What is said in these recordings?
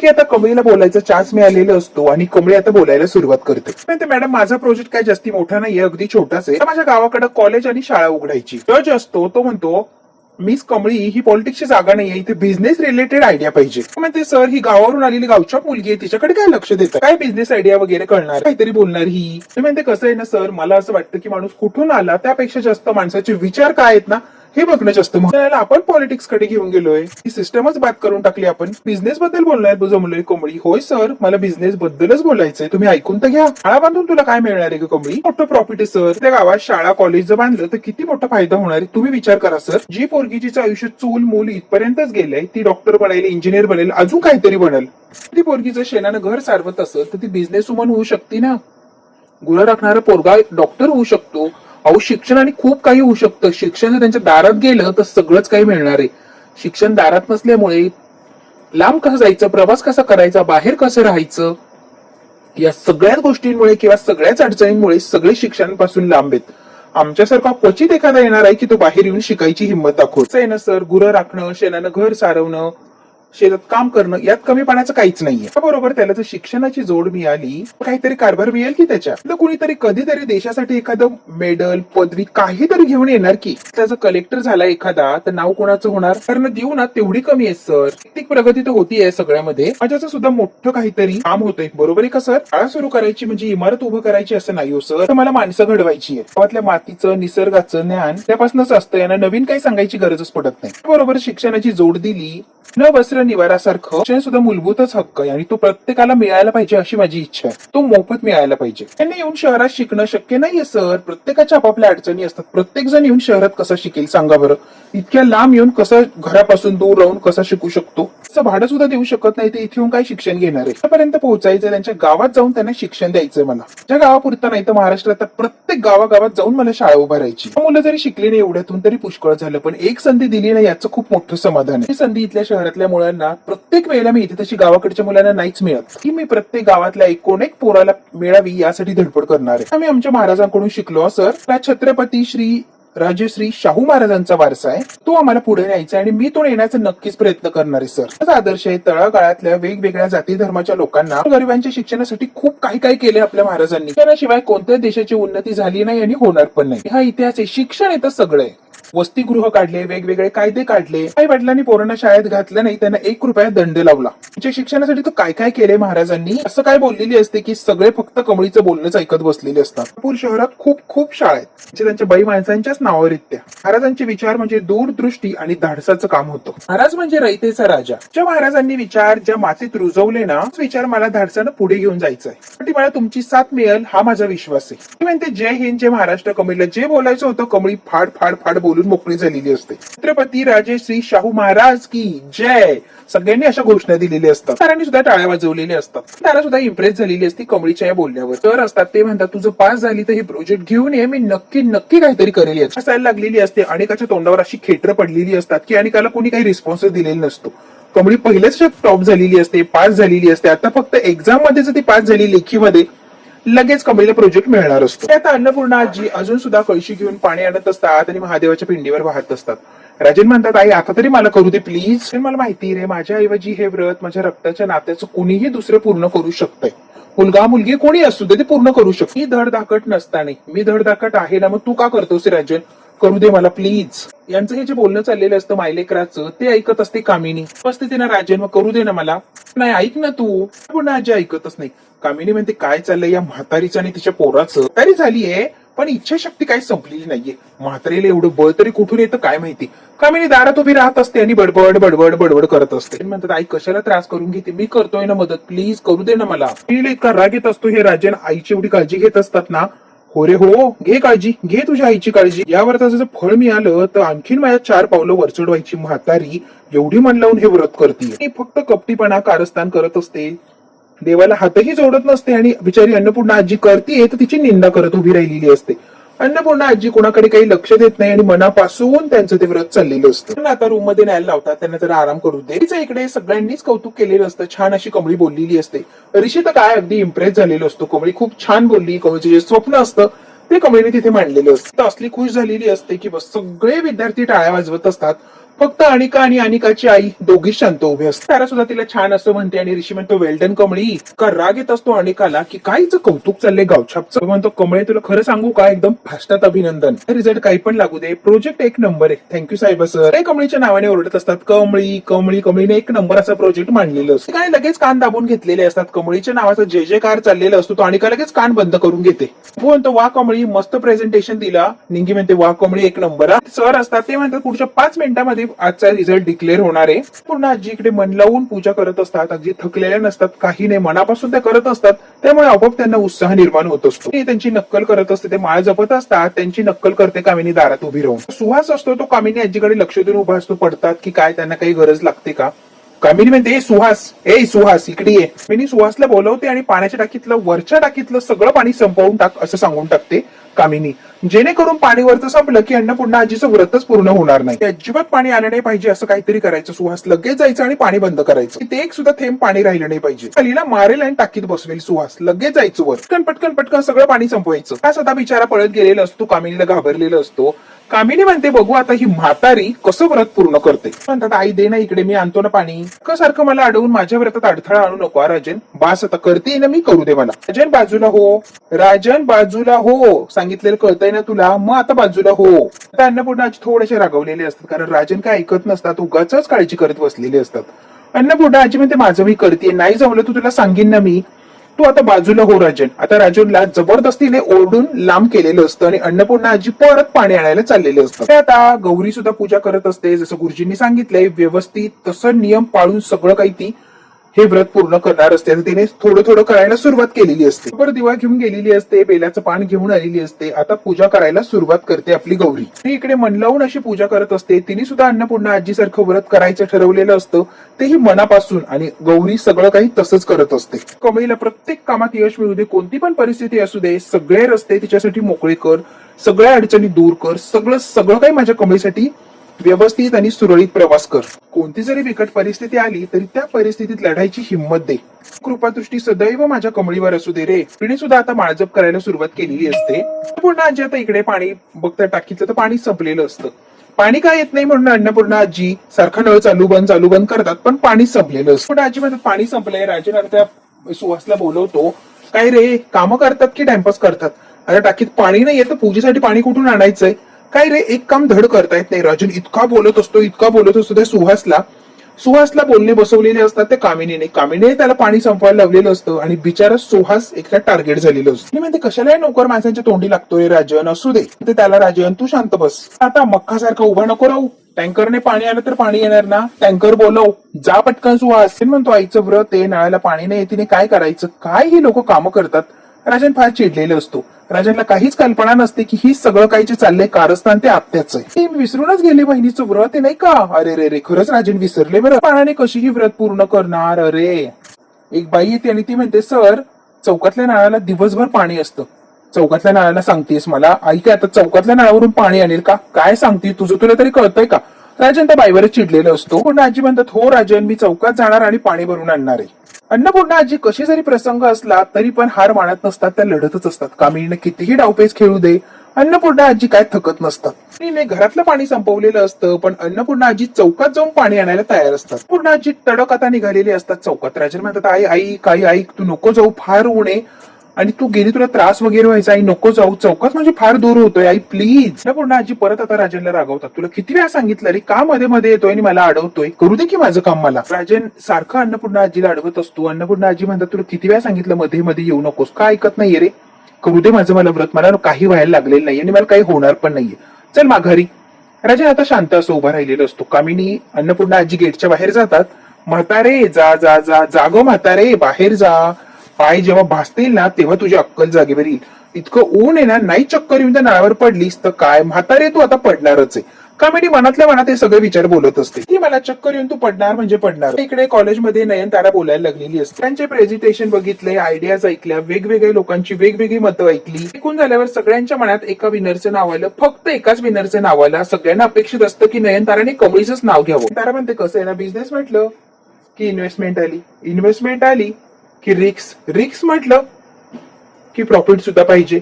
की आता कमळीला बोलायचा चान्स मिळालेला असतो आणि कमळी आता बोलायला सुरुवात करते. म्हणते मॅडम माझा प्रोजेक्ट काय जास्ती मोठा नाहीये, अगदी छोटाच आहे. माझ्या गावाकडे कॉलेज आणि शाळा उघडायची. जज असतो तो म्हणतो मिस कमळी ही पॉलिटिक्सची जागा नाहीये, इथे बिझनेस रिलेटेड आयडिया पाहिजे. म्हणते सर ही गावावरून आलेली गावच्या मुलगी आहे, तिच्याकडे काय लक्ष देतं, काय बिझनेस आयडिया वगैरे कळणार, काहीतरी बोलणार ही. म्हणते कसं आहे ना सर, मला असं वाटतं की माणूस कुठून आला त्यापेक्षा जास्त माणसाचे विचार काय आहेत ना हे बघणं जास्त महत्त्वाचं. आपण पॉलिटिक्स कडे घेऊन गेलोय, ही सिस्टमच बाद करून टाकली. आपण बिझनेस बद्दल बोलणार जमलोय. कमळी होय सर मला बिझनेस बद्दलच बोलायचंय, तुम्ही ऐकून तर घ्या. शाळा बांधून तुला काय मिळणार आहे का कमळी, मोठं प्रॉफिट आहे सर. त्या गावात शाळा कॉलेज जर बांधलं तर किती मोठा फायदा होणार आहे, तुम्ही विचार करा सर. जी पोरगी जिचं आयुष्य चूल मूल इथपर्यंतच गेलंय, ती डॉक्टर बनेल, इंजिनियर बनेल, अजून काहीतरी बनेल. ती पोरगी जर शेणानं घर सारवत असेल तर ती बिझनेस वुमन होऊ शकते ना. गुरं राखणारा पोरगा डॉक्टर होऊ शकतो. अहो शिक्षण आणि खूप काही होऊ शकतं. शिक्षण जर त्यांच्या दारात गेलं तर सगळंच काही मिळणार आहे. शिक्षण दारात नसल्यामुळे लांब कसं जायचं, प्रवास कसा करायचा, बाहेर कसं राहायचं, या सगळ्याच गोष्टींमुळे किंवा सगळ्याच अडचणींमुळे सगळे शिक्षणापासून लांब आहेत. आमच्यासारखा क्वचित एखादा येणार आहे की तो बाहेर येऊन शिकायची हिंमत दाखवत आहे ना सर. गुरं राखणं, शेणानं घर सारवणं, शेतात काम करणं यात कमीपणाचं काहीच नाहीये. बरोबर त्याला जर शिक्षणाची जोड मिळाली काहीतरी कारभार मिळेल की त्याच्या. तर कुणीतरी कधीतरी देशासाठी एखादं मेडल पदवी काहीतरी घेऊन येणार की. त्याचा कलेक्टर झाला एखादा तर नाव कोणाचं होणार, कारण देऊ ना तेवढी कमी आहे सर. किती प्रगती तर होतीये सगळ्यामध्ये, माझ्याचं सुद्धा मोठं काहीतरी काम होतंय. बरोबर आहे का सर. शाळा सुरू करायची म्हणजे इमारत उभं करायची असं नाही हो सर, तर मला माणसं घडवायची आहे. गावातल्या मातीचं निसर्गाचं ज्ञान त्यापासूनच असतं, यांना नवीन काही सांगायची गरजच पडत नाही. बरोबर शिक्षणाची जोड दिली न वस्त्र निवारासारखं शिक्षण सुद्धा मूलभूतच हक्क आहे आणि तो प्रत्येकाला मिळायला पाहिजे अशी माझी इच्छा आहे. तो मोफत मिळायला पाहिजे. त्यांनी येऊन शहरात शिकणं शक्य नाहीये सर. प्रत्येकाच्या आपापल्या अडचणी असतात. प्रत्येक जण येऊन शहरात कसं शिकेल सांगा बरं. इतक्या लांब येऊन कसं घरापासून दूर राहून कसं शिकू शकतो. भाडं सुद्धा देऊ शकत नाही, ते इथे येऊन काय शिक्षण घेणार आहे. त्यापर्यंत पोहोचायचं, त्यांच्या गावात जाऊन त्यांना शिक्षण द्यायचंय मला. ज्या गावापुरतं नाही तर महाराष्ट्रात प्रत्येक गावागावात जाऊन मला शाळा उभारायची. मुलं जरी शिकली नाही एवढ्यातून तरी पुष्कळ झालं, पण एक संधी दिली नाही याचं खूप मोठं समाधान आहे. ही संधी इथल्या शहरातल्या मुलांना प्रत्येक वेळेला मिळते, तशी गावाकडच्या मुलांना नाहीच मिळत. की मी प्रत्येक गावातल्या एक पोराला मिळावी यासाठी धडपड करणार आहे. आम्ही आमच्या महाराजांकडून शिकलो सर. छत्रपती श्री राजश्री शाहू महाराजांचा वारसा आहे, तो आम्हाला पुढे न्यायचा आणि मी तो नेण्याचा नक्कीच प्रयत्न करणार आहे सर. माझा आदर्श आहे तळागाळातल्या वेगवेगळ्या जाती धर्माच्या लोकांना गरिबांच्या शिक्षणासाठी खूप काही काही केले आपल्या महाराजांनी. त्याशिवाय कोणत्याच देशाची उन्नती झाली नाही आणि होणार पण नाही. हा इतिहास आहे. शिक्षण येतं सगळं आहे. वसतिगृह काढले, वेगवेगळे कायदे काढले. आई वडिलांनी पोरांना शाळेत घातलं नाही, त्यांना 1 रुपया दंड लावला. त्यांच्या शिक्षणासाठी तो काय काय केले महाराजांनी. असं काय बोललेली असते की सगळे फक्त कमळीचं बोलणंच ऐकत बसलेले असतात. नागपूर शहरात खूप खूप शाळा आहेत जे त्यांच्या बाई माणसांच्याच नावावर आहेत. त्या महाराजांचे विचार म्हणजे दूरदृष्टी आणि धाडसाचं काम होतं. महाराज म्हणजे रयतेचा राजा. ज्या महाराजांनी विचार ज्या मातीत रुजवले ना, विचार मला धाडसानं पुढे घेऊन जायचंय. मला तुमची साथ मिळेल हा माझा विश्वास आहे. मी म्हणते जय हिंद, जय महाराष्ट्र. कमळीला जे बोलायचं होतं कमळी फाड फाड फाड बोलून मोकळी झालेली असते. छत्रपती राजश्री शाहू महाराज की जय सगळ्यांनी अशा घोषणा दिलेल्या असतात. सरांनी सुद्धा टाळ्या वाजवलेल्या असतात. त्याला सुद्धा इम्प्रेस झालेली असती कमळीच्या या बोलण्यावर. तर असतात ते म्हणतात तुझं पास झाली तर हे प्रोजेक्ट घेऊन ये, मी नक्की नक्की काहीतरी करेल. असायला लागलेली असते. अनेकाच्या तोंडावर अशी खेटर पडलेली असतात की अनेकाला कोणी काही रिस्पॉन्स दिलेला नसतो. कमळी पहिलेच टॉप झालेली असते, पास झालेली असते. आता फक्त एक्झाम मध्ये जर ती पास झाली लेखीमध्ये लगेच कमळीला प्रोजेक्ट मिळणार असतो. आता अन्नपूर्णा आजी अजून सुद्धा कळशी घेऊन पाणी आणत असतात आणि महादेवाच्या पिंडीवर वाहत असतात. राजन म्हणतात आई आता तरी मला करू दे प्लीज. मला माहिती रे माझ्या ऐवजी हे व्रत माझ्या रक्ताच्या नात्याचं कुणीही दुसरं पूर्ण करू शकतंय. मुलगा मुलगी कोणी असू दे ते पूर्ण करू शकतो. मी धडधाकट नसताना मी धडधाकट आहे ना, मग तू का करतोस राजन, करू दे मला प्लीज. यांचं हे जे बोलणं चाललेलं असतं मायलेकराचं ते ऐकत असते कामिनी. बसते ते ना राजन, मग करू दे ना मला. नाही ऐक ना तू. पुन्हा आजी ऐकतच नाही. कामिनी म्हणते काय चाललंय या म्हातारीचं आणि तिच्या पोराचं. तरी झालीये पण इच्छाशक्ती काही संपलेली नाहीये. म्हातारीला एवढं बळ तरी कुठून येतं काय माहिती. कामिनी दारात उभी राहत असते आणि बडबड बडबड बडबड करत असते. म्हणतात आई कशाला त्रास करून घेते, मी करतोय ना मदत, प्लीज करू दे ना मला. इतका राग येत असतो हे राजन आईची एवढी काळजी घेत असतात ना. हो रे हो, घे काळजी, घे तुझ्या आईची काळजी. या व्रताचं जर फळ मिळालं तर आणखीन माझ्या 4 पावलं वर चढवायची म्हातारी एवढी मन लावून हे व्रत करते. फक्त कपटीपणा कारस्थान करत असते, देवाला हातही जोडत नसते आणि बिचारी अन्नपूर्णा आजी करते तर तिची निंदा करत उभी राहिलेली असते. अन्नपूर्णा आजी कोणाकडे काही लक्ष देत नाही आणि मनापासून त्यांचं ते व्रत चाललेलं असतं. आता रूम मध्ये न्यायला लावतात, त्यांना जरा आराम करू दे. तिचं इकडे सगळ्यांनीच कौतुक केलेलं असतं. छान अशी कमळी बोललेली असते. ऋषी तर काय अगदी इम्प्रेस झालेलो असतो. कमळी खूप छान बोलली. कमळीचं जे स्वप्न असतं ते कमळीने तिथे मांडलेलं असतं. असली खुश झालेली असते की बस सगळे विद्यार्थी टाळ्या वाजवत असतात. फक्त अनिका आणि अनिकाची आई दोघीच शांत उभे असतात. तारा सुद्धा तिला छान असं म्हणते आणि ऋषी म्हणतो वेल्डन कमळी. का राग येत असतो अनिकाला की काहीच कौतुक चाललंय गावछापचं. म्हणतो कमळे तुला खरं सांगू का एकदम फास्टात अभिनंदन. रिझल्ट काही पण लागू दे प्रोजेक्ट एक नंबर आहे. थँक्यू साहेब सर. हे कमळीच्या नावाने ओरडत असतात. कमळी कमळी कमळीने एक नंबर असा प्रोजेक्ट मांडलेलं असतं. काय लगेच कान दाबून घेतलेले असतात. कमळीच्या नावाचा जे जे कार चाललेला असतो तो अनिका लगेच कान बंद करून घेते. म्हणतो वा कमळी मस्त प्रेझेंटेशन दिला. निंगी म्हणते वा कमळी एक नंबर. सर असतात ते म्हणतात पुढच्या 5 मिनिटांमध्ये आजचा रिझल्ट डिक्लेअर होणार आहे. पूर्ण आजीकडे मन लावून पूजा करत असतात. अगदी थकलेल्या नसतात काही नाही मनापासून त्या करत असतात. त्यामुळे आपोआप त्यांना उत्साह निर्माण होत असतो. त्यांची नक्कल करत असते. ते माळ जपत असतात. त्यांची नक्कल करते कामिनी दारात उभी राहून. सुहास असतो तो कामिनी आजीकडे लक्ष देऊन उभा असतो. पडतात की काय त्यांना काही गरज लागते का. कामिनी म्हणते ए सुहास इकडे ये. मी सुहासला बोलवते आणि पाण्याच्या टाकीतलं वरच्या टाकीतलं सगळं पाणी संपवून टाक असं सांगून टाकते कामिनी. जेणेकरून पाणी वरचं संपलं की अन्नपूर्णा आजीचं व्रतच पूर्ण होणार नाही. अजिबात पाणी आलं नाही पाहिजे असं काहीतरी करायचं. सुहास लगेच जायचं आणि पाणी बंद करायचं. ते एक सुद्धा थेंब पाणी राहिलं नाही पाहिजे. खालीला मारेल आणि टाकीत बसवेल. सुहास लगेच जायचं वर. पटकन पटकन पटकन सगळं पाणी संपवायचं. हा सदा बिचारा पळत गेलेला असतो. कामिनीला घाबरलेला असतो. कामिनी म्हणते बघू आता ही म्हातारी कसं व्रत पूर्ण करते. म्हणतात आई दे ना इकडे मी आणतो ना पाणी. सारखं मला अडवून माझ्या व्रतात अडथळा आणू नको राजन. बास आता करते ना मी करू दे मला. राजन बाजूला हो. राजन बाजूला हो. सांगितलेलं कळतंय ना तुला मग आता बाजूला हो. आता अन्नपूर्णा आजी थोडेसे रागवलेले असतात कारण राजन काय ऐकत नसतात. उगाच काळजी करत बसलेले असतात. अन्नपूर्णा आजी म्हणते माझं मी करते नाही जमलं तू तुला सांगेन ना मी. तू आता बाजूला हो राजन. आता राजनला जबरदस्तीने ओरडून लांब केलेलं असतं आणि अन्नपूर्णा आजी परत पाणी आणायला चाललेलं असतं. ते आता गौरी सुद्धा पूजा करत असते. जसं गुरुजींनी सांगितलंय व्यवस्थित तसं नियम पाळून सगळं काही ती हे व्रत पूर्ण करणार असते. तिने थोडं थोडं करायला सुरुवात केलेली असते. बरं दिवा घेऊन गेलेली असते. बेलाचं पान घेऊन आलेली असते. आता पूजा करायला सुरुवात करते आपली गौरी. ती इकडे मन लावून अशी पूजा करत असते. तिने सुद्धा अन्नपूर्णा आजीसारखं व्रत करायचं ठरवलेलं असतं. तेही मनापासून आणि गौरी सगळं काही तसंच करत असते. कमळीला प्रत्येक कामात यश मिळू दे कोणती पण परिस्थिती असू दे सगळे रस्ते तिच्यासाठी मोकळे कर. सगळ्या अडचणी दूर कर. सगळं काही माझ्या कमळीसाठी व्यवस्थित आणि सुरळीत प्रवास कर. कोणती जरी बिकट परिस्थिती आली तरी त्या परिस्थितीत लढायची हिंमत दे. कृपादृष्टी सदैव माझ्या कमळीवर असू दे रे. तिने सुद्धा आता माळजप करायला सुरुवात केलेली असते. पुन्हा आजी आता इकडे पाणी बघता टाकीतलं तर पाणी संपलेलं असतं. पाणी काय येत नाही म्हणून अन्नपूर्णा आजी सारखा नळ चालू बंद करतात पण पाणी संपलेलं असतं. पण आजी म्हणतात पाणी संपलंय. राजन आता त्या सुहासला बोलवतो. काय रे कामं करतात की टाइमपास करतात. आता टाकीत पाणी नाही येतं पूजेसाठी पाणी कुठून आणायचंय. काय रे एक काम धड करता येत नाही. राजन इतका बोलत असतो त्या सुहासला बोलणे बसवलेले असतात त्या कामिनीने त्याला पाणी संपवायला लावलेलं असतं आणि बिचारा सुहास एकदा टार्गेट झालेलं असतं. म्हणते कशाला नोकर माणसांच्या तोंडी लागतोय राजन असू दे. ते त्याला राजन तू शांत बस. आता मक्कासारखा उभा नको राहू. टँकरने पाणी आलं तर पाणी येणार ना. टँकर बोलव जा पटकन. सुहास म्हणतो आईचं व्रत आहे नळाला पाणी नाही तिने काय करायचं. काय ही लोक कामं करतात. राजन फार चिडलेला असतो. राजनला काहीच कल्पना नसते की ही सगळं काही जे चाललंय कारस्थान ते आत्याच आहे. विसरूनच गेली बहिणीचं व्रत आहे नाही का. अरे रे रे खरंच राजन विसरले बरं. पाण्याने कशी ही व्रत पूर्ण करणार. अरे एक बाई येते आणि ती म्हणते सर चौकातल्या नळाला दिवसभर पाणी असतं. चौकातल्या नळाला सांगतेस मला. आई काय आता चौकातल्या नळावरून पाणी आणेल का. काय सांगते तुझं तुला तरी कळतंय का. राजन त्या बाईवरच चिडलेलं असतो. पण आजी म्हणतात हो राजन मी चौकात जाणार आणि पाणी भरून आणणार आहे. अन्नपूर्णा आजी कशी जरी प्रसंग असला तरी पण हार मानत नसतात. त्या लढतच असतात. कामिनीने कितीही डावपेच खेळू दे अन्नपूर्णा आजी काय थकत नसतात. तिने घरातलं पाणी संपवलेलं असतं पण अन्नपूर्णा आजी चौकात जाऊन पाणी आणायला तयार असतात. पूर्णा आजी तडक आता निघालेली असतात चौकात. राजन म्हणतात आई काही ऐक तू नको जाऊ फार ऊन आहे आणि तू गेली तुला त्रास वगैरे व्हायचा. आई नको जाऊ चौकात म्हणजे फार दूर होतोय आई प्लीज. अन्नपूर्णा आजी परत आता राजनला रागवतात. तुला किती वेळा सांगितलं रे का मध्ये मध्ये येतोय आणि मला अडवतोय. करू दे की माझं काम मला. राजन सारखं अन्नपूर्णा आजीला अडवत असतो. अन्नपूर्णा आजी म्हणतात तुला किती वेळा सांगितलं मध्ये मध्ये येऊ नकोस. का ऐकत नाहीये रे. करू दे माझं मला व्रत. मला काही व्हायला लागलेलं नाहीये आणि मला काही होणार पण नाहीये. चल माघारी. राजन आता शांत असं उभा राहिलेला असतो. कामिनी अन्नपूर्णा आजी गेटच्या बाहेर जातात. म्हातारे जा जा जा जागो म्हातारे बाहेर जा. पाय जेव्हा भासतील ना तेव्हा तुझी अक्कल जागेवर येईल. इतकं ऊन आहे ना नाही चक्कर येऊन त्या नळावर पडलीस तर काय म्हातारे तू आता पडणारच आहे. कामिनी मनातल्या मनात हे सगळे विचार बोलत असते. ती मला चक्कर येऊन तू पडणार म्हणजे पडणार. इकडे कॉलेजमध्ये नयनतारा बोलायला लागलेली असते. त्यांचे प्रेझेंटेशन बघितले आयडियाज ऐकल्या वेगवेगळ्या लोकांची वेगवेगळी मतं ऐकली. ऐकून झाल्यावर सगळ्यांच्या मनात एका विनरचं नाव आलं. फक्त एकाच विनरचं नाव आलं. सगळ्यांना अपेक्षित असतं की नयनताराने कमळीचंच नाव घ्यावं. तारा म्हणते कसं आहे ना बिझनेस म्हटलं की इन्व्हेस्टमेंट आली की रिक्स म्हटलं की प्रॉफिट सुद्धा पाहिजे.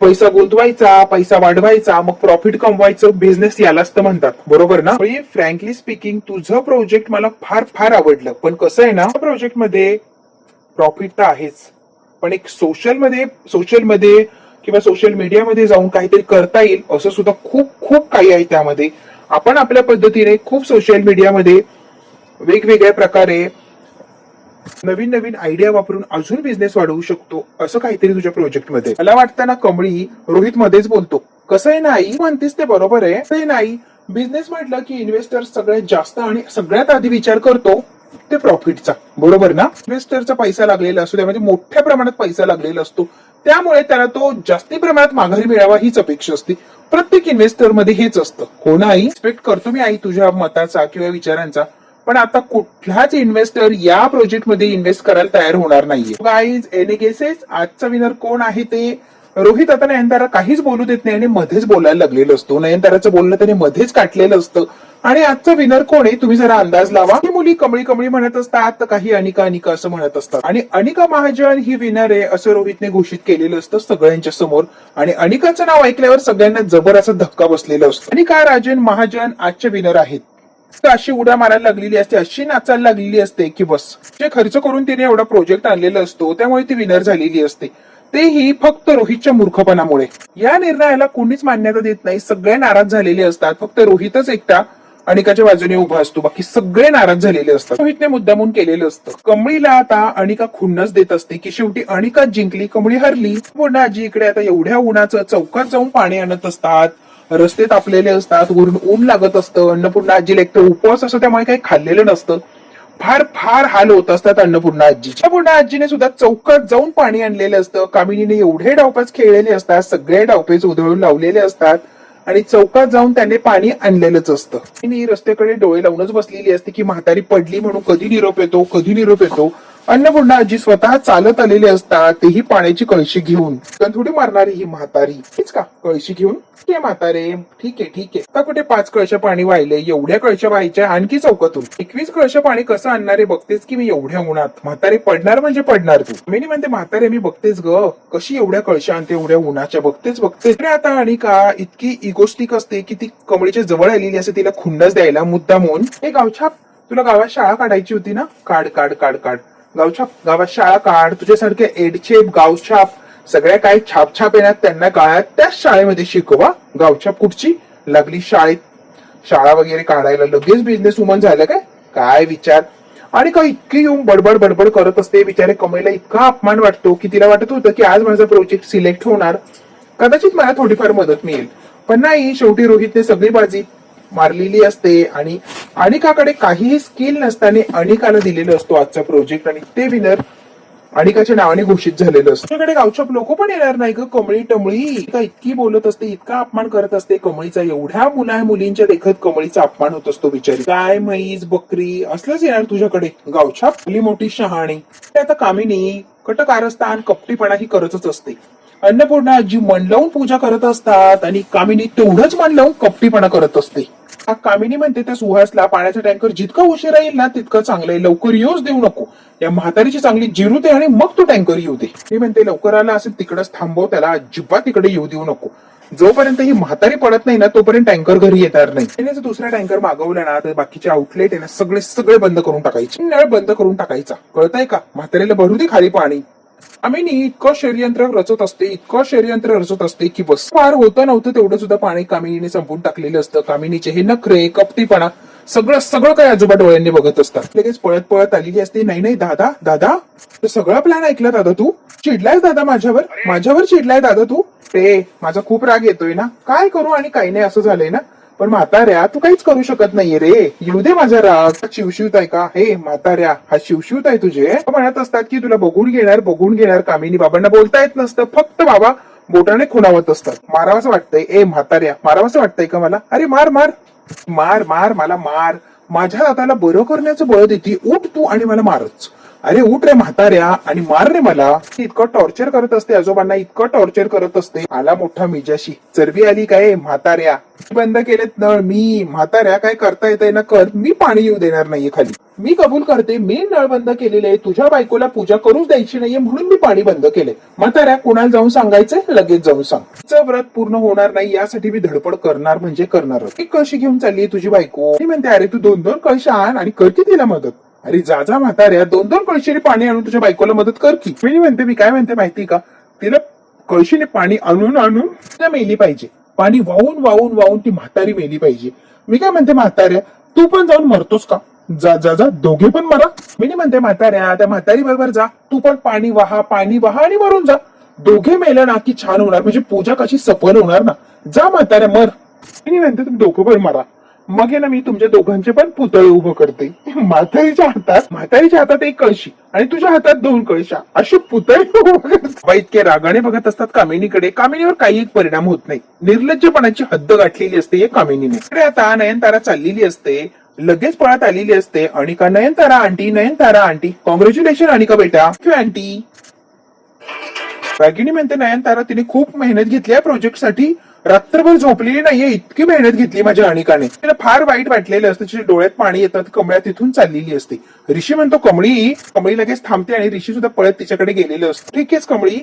पैसा गुंतवायचा, पैसा वाढवायचा, मग प्रॉफिट कमवायचं, बिझनेस यालाच तर म्हणतात, बरोबर ना? फ्रँकली स्पीकिंग तुझं प्रोजेक्ट मला फार फार आवडलं, पण कसं आहे ना, प्रोजेक्ट मध्ये प्रॉफिट तर आहेच, पण एक सोशल मध्ये किंवा सोशल मीडियामध्ये जाऊन काहीतरी करता येईल असं सुद्धा खूप खूप काही आहे त्यामध्ये. आपण आपल्या पद्धतीने खूप सोशल मीडियामध्ये वेगवेगळ्या प्रकारे नवीन नवीन आयडिया वापरून अजून बिझनेस वाढवू शकतो, असं काहीतरी तुझ्या प्रोजेक्ट मध्ये. मला वाटतं ना कमळी रोहित मध्येच बोलतो. कसं आहे नाही म्हणतेस ते बरोबर आहे, कसं आहे नाही, बिझनेस म्हटलं की इन्व्हेस्टर सगळ्यात जास्त आणि सगळ्यात आधी विचार करतो ते प्रॉफिटचा, बरोबर ना? इन्व्हेस्टरचा पैसा लागलेला असतो, त्यामध्ये मोठ्या प्रमाणात पैसा लागलेला असतो, त्यामुळे त्याला तो जास्ती प्रमाणात माघारी मिळावा हीच अपेक्षा असते. प्रत्येक इन्व्हेस्टर मध्ये हेच असतं. हो ना आई? एक्सपेक्ट करतो मी आई तुझ्या मताचा किंवा विचारांचा, पण आता कुठलाच इन्व्हेस्टर या प्रोजेक्ट मध्ये इन्व्हेस्ट करायला तयार होणार नाहीये. गाईज, एनी गेसेस आजचा विनर कोण आहे ते? रोहित आता नयनतारा काहीच बोलू देत नाही आणि मध्येच बोलायला लागलेलं असतो. नयनताराचं बोलणं त्याने मध्येच काटलेलं असतं. आणि आजचा विनर कोण आहे तुम्ही जरा अंदाज लावा. ही मुली कमळी कमळी म्हणत असतात, तर काही अनिका अनिका असं म्हणत असतात. आणि अनिका महाजन ही विनर आहे असं रोहितने घोषित केलेलं असतं सगळ्यांच्या समोर. आणि अनिकाचं नाव ऐकल्यावर सगळ्यांना जबर असा धक्का बसलेला असतो. अनिका राजन महाजन आजचे विनर आहेत. अशी उड्या मारायला लागलेली असते, अशी नाचायला लागलेली असते की बस. जे खर्च करून तिने एवढा प्रोजेक्ट आणलेला असतो त्यामुळे ती विनर झालेली असते, तेही फक्त रोहितच्या मूर्खपणामुळे. या निर्णयाला कोणीच मान्यता देत नाही, सगळे नाराज झालेले असतात. फक्त रोहितच एकटा अनिकाच्या बाजूने उभा असतो, बाकी सगळे नाराज झालेले असतात. रोहितने मुद्दामून केलेलं असतं. कमळीला आता अनिका खुन्नस देत असते की शेवटी अनिका जिंकली, कमळी हरली. पुन्हा आजी इकडे आता एवढ्या उन्हाचं चौकात जाऊन पाणी आणत असतात, रस्ते तापलेले असतात, वरून ऊन लागत असतं. अन्नपूर्णा आजीला एक तर उपवास असतो त्यामुळे काही खाल्लेलं नसतं. फार फार हाल होत असतात अन्नपूर्णा आजीच्या. अन्नपूर्णा आजीने सुद्धा चौकात जाऊन पाणी आणलेलं असतं. कामिनीने एवढे डावपेच खेळलेले असतात, सगळे डावपेच उधळून लावलेले असतात आणि चौकात जाऊन त्याने पाणी आणलेलंच असतं. तिने रस्त्याकडे डोळे लावूनच बसलेली असते की म्हातारी पडली म्हणून कधी निरोप येतो, कधी निरोप येतो. अन्नपूर्णा आजी स्वतः चालत आलेले असतात, तेही पाण्याची कळशी घेऊन. पण थोडी मारणारी ही म्हातारी, हीच का कळशी घेऊन? ठीक आहे म्हातारे, ठीक आहे ठीक आहे. आता कुठे 5 कळशा पाणी वाहिले, एवढ्या कळशा व्हायच्या आणखी चौकातून 21 कळशा पाणी कसं आणणारे बघतेच की मी एवढ्या उन्हात. म्हातारे पडणार म्हणजे पडणार तू. मी म्हणते म्हातारे मी बघतेच ग, कशी एवढ्या कळशा आणते एवढ्या उन्हाच्या, बघतेच बघतेच. आता आणि का इतकी इगोस्टिक असते की ती कमळीच्या जवळ आलेली असते तिला खुन्नस द्यायला मुद्दामून. हे गावछाप, तुला गावात शाळा काढायची होती ना, काढ काढ काढ काढ गावछाप, गावात शाळा काढ. तुझ्यासारखे एडछेप गावछाप सगळ्या काही छापछाप येणार त्यांना काळात त्याच शाळेमध्ये शिकवा. गावछाप कुठची लागली शाळेत, शाळा वगैरे काढायला लगेच बिझनेस वुमन झालं काय? काय विचार. आणि का इतकी येऊन बडबड बडबड करत असते. बिचारे कमळीला इतका अपमान वाटतो की तिला वाटत होतं की आज माझा प्रोजेक्ट सिलेक्ट होणार, कदाचित मला थोडीफार मदत मिळेल, पण नाही. शेवटी रोहितने सगळी बाजी मारलेली असते आणि अनिकाकडे काहीही स्किल नसताना अनिकाला दिलेलं असतो आजचा प्रोजेक्ट आणि ते विनर अनिकाच्या नावाने घोषित झालेलं असतं. तुझ्याकडे गावछाप लोक पण येणार नाही ग. कमळी टमळी इतकी बोलत असते, इतका अपमान करत असते कमळीचा. एवढ्या मुलींच्या देखत कमळीचा अपमान होत असतो बिचारी. काय म्हैस बकरी असलंच येणार तुझ्याकडे गावछाप. आपली मोठी शहाणी. आता कामिनी कटकारस्थान कपटीपणा ही करतच असते. अन्नपूर्णा आजी मन लावून पूजा करत असतात आणि कामिनी तेवढंच मन लावून कपटीपणा करत असते. कामिनी म्हणते त्या सुहासला पाण्याचा टँकर जितका उशिरा येईल ना तितकं चांगलं आहे, लवकर येऊच देऊ नको. या म्हातारीची चांगली जिरू दे आणि मग तो टँकर येऊ दे. मी म्हणते लवकर आला असेल तिकडच थांबव, त्याला अजिबात तिकडे येऊ देऊ नको. जोपर्यंत ही म्हातारी पडत नाही ना तोपर्यंत टँकर घरी येणार नाही. त्याने जर दुसरा टँकर मागवला ना तर बाकीचे आउटलेट आहे ना सगळे सगळे बंद करून टाकायचे, नळ बंद करून टाकायचा. कळतंय का? म्हातारीला भरू दे खाली पाणी. आम्ही इतकं षडयंत्र रचत असते, इतकं षडयंत्र रचत असते की बस. फार होतं नव्हतं तेवढं सुद्धा पाणी कामिनीने संपून टाकलेलं असतं. कामिनीचे हे नखरे कपटीपणा सगळं सगळं काही आजोबा डोळ्यांनी बघत असतात. लगेच पळत पळत आलेली असते. नाही नाही दादा दादा, सगळा प्लॅन ऐकला दादा तू? चिडलायस दादा माझ्यावर चिडलाय दादा तू? ते माझा खूप राग येतोय ना, काय करू आणि काही नाही असं झालंय ना. पण म्हाताऱ्या तू काहीच करू शकत नाहीये रे, येऊ दे माझा राग. शिवशिवत आहे का? हे म्हाताऱ्या हा शिवशिवत आहे तुझे? म्हणत असतात की तुला बघून घेणार. कामिनी बाबांना बोलता येत नसतं, फक्त बाबा बोटाने खुणावत असतात. मारावंसं वाटतंय ए म्हाताऱ्या, मारावंसं वाटतंय का मला? अरे मार मार मार मार मला मार. माझ्या दादाला बरं करण्याचं बळ देते, उठ तू आणि मला मारच. अरे उठ रे म्हाताऱ्या आणि मार रे मला. इतकं टॉर्चर करत असते आजोबांना, इतकं टॉर्चर करत असते. आला मोठा मिजाशी. चरबी आली काय म्हाताऱ्या? बंद केलेत नळ मी. म्हाताऱ्या काय करता येतंय ना कर, मी पाणी येऊ देणार नाहीये खाली. मी कबूल करते, मी नळ बंद केलेले, तुझ्या बायकोला पूजा करूच द्यायची नाहीये म्हणून मी पाणी बंद केले. म्हाताऱ्या कुणाला जाऊन सांगायचंय लगेच जाऊन सांग. तिचं व्रत पूर्ण होणार नाही यासाठी मी धडपड करणार म्हणजे करणारच. एक कळशी घेऊन चालली तुझी बायको. ती म्हणते अरे तू 2-2 कळशी आण आणि कर की तिला मदत. अरे जा जा म्हाताऱ्या, 2-2 कळशीने पाणी आणून तुझ्या बायकोला मदत कर की. मी म्हणते मी काय म्हणते माहिती का, तिला कळशीने पाणी आणून आणून तिला मेली पाहिजे. पाणी वाहून वाहून वाहून ती म्हातारी मेली पाहिजे. मी काय म्हणते म्हाताऱ्या, तू पण जाऊन मरतोस का? जा जा जा, दोघे पण मरा. मी नाही म्हणते म्हाताऱ्या, त्या म्हातारी बरोबर जा, तू पण पाणी वाहा आणि मरून जा. दोघे मेलं ना की छान होणार, म्हणजे पूजा कशी सफल होणार ना. जा म्हाताऱ्या मर. मी नाही म्हणते तुम्ही दोघं पण मरा. मग आहे ना मी तुमच्या दोघांचे पण पुतळे उभं करते. म्हातारीच्या हातात एक कळशी आणि तुझ्या हातात 2 कळशा, असे पुतळे उभं करते. इतके रागाने बघत असतात कामिनीकडे. कामिनीवर काही परिणाम होत नाही. निर्लज्जपणाची हद्द गाठलेली असते या कामिनीने. अरे आता नयनतारा चाललेली असते, लगेच पळत आलेली असते अनिका. नयनतारा आंटी कॉंग्रॅच्युलेशन अनिका बेटा. आंटी रागिणी म्हणते नयनतारा तिने खूप मेहनत घेतली या प्रोजेक्ट साठी, रात्रभर झोपलेली नाहीये, इतकी मेहनत घेतली माझ्या अनिकाने. तिला फार वाईट वाटलेलं असतं, तिच्या डोळ्यात पाणी येतात. कमळ्या तिथून चाललेली असते. ऋषी म्हणतो कमळी लगेच थांबते आणि ऋषी सुद्धा पळत तिच्याकडे गेलेलं असतं. ठीक आहेस कमळी,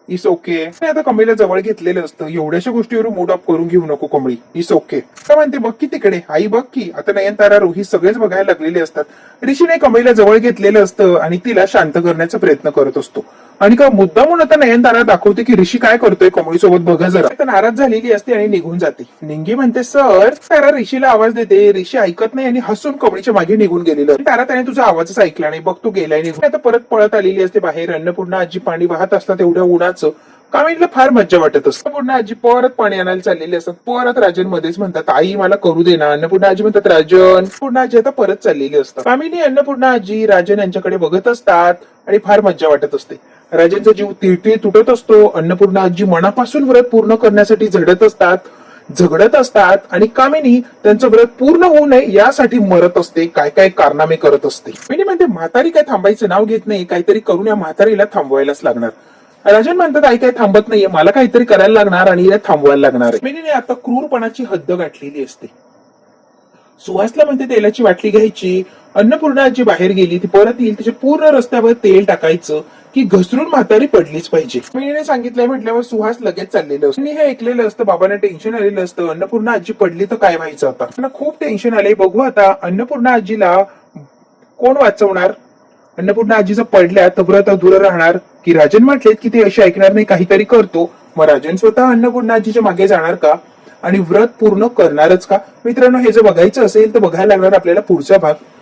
इस ओके. आता कमळीला जवळ घेतलेलं असतं. एवढ्याशा गोष्टीवर मूड ऑफ करून घेऊ नको कमळी, इस ओके. काय म्हणते बघ की तिकडे, आई बघ की. आता नयनतारा रोहित सगळेच बघायला लागलेले असतात. ऋषीने कमळीला जवळ घेतलेलं असतं आणि तिला शांत करण्याचा प्रयत्न करत असतो. आणि का मुद्दा म्हणून आता नयनतारा दाखवते की ऋषी काय करतोय कमळी सोबत बघा जरा. आता नाराज झालेली असते आणि निघून जाते. निंगी म्हणते सर. तारा ऋषीला आवाज देते. ऋषी ऐकत नाही आणि हसून कमळीच्या मागे निघून गेलेलं. तारा त्याने तुझा आवाजच ऐकला नाही, बघ तो गेलाय निघून. आता परत पळत आलेली असते बाहेर. अन्नपूर्णा आजी पाणी वाहत असतात एवढ्या उन्हाचं. कामिनीला फार मज्जा वाटत असते. अन्नपूर्णा आजी परत पाणी आणायला चाललेली असतात. परत राजन मध्येच म्हणतात आई मला करू दे ना. अन्नपूर्णा आजी म्हणतात राजन. अन्नपूर्णा आजी आता परत चाललेली असतात. कामिनी अन्नपूर्णा आजी राजन यांच्याकडे बघत असतात आणि फार मज्जा वाटत असते. राजनचा जीव तिळतिळ तुटत असतो. अन्नपूर्णा आजी मनापासून व्रत पूर्ण करण्यासाठी झगडत असतात आणि कामिनी त्यांचं व्रत पूर्ण होऊ नये यासाठी मरत असते. काय काय कारनामे करत असते. मी म्हणते म्हातारी काय थांबायचं नाव घेत नाही, काहीतरी करून या म्हातारीला थांबवायलाच लागणार. राजन म्हणतात आई काय थांबत नाहीये, मला काहीतरी करायला लागणार आणि या थांबवायला लागणार आहे. मी आता क्रूरपणाची हद्द गाठलेली असते. सुहासला म्हणते तेलाची बाटली घ्यायची. अन्नपूर्णा आजी बाहेर गेली, ती परत येईल, तिच्या पूर्ण रस्त्यावर तेल टाकायचं की घसरून म्हातारी पडलीच पाहिजे. मी सांगितलंय म्हटल्यावर सुहास लगेच चाललेलं असतं. मी हे ऐकलेलं असतं. बाबांना टेन्शन आलेलं असतं. अन्नपूर्णा आजी पडली तर काय व्हायचं आता. त्यांना खूप टेन्शन आलंय. बघू आता अन्नपूर्णा आजीला कोण वाचवणार. अन्नपूर्णा आजीचं पडल्या तर व्रत अधुरं राहणार की राजन म्हटलेत की ते असे ऐकणार नाही, काहीतरी करतो. मग राजन स्वतः अन्नपूर्णा आजीच्या मागे जाणार का आणि व्रत पूर्ण करणारच का. मित्रांनो हे जर बघायचं असेल तर बघायला लागणार आपल्याला पुढचा भाग.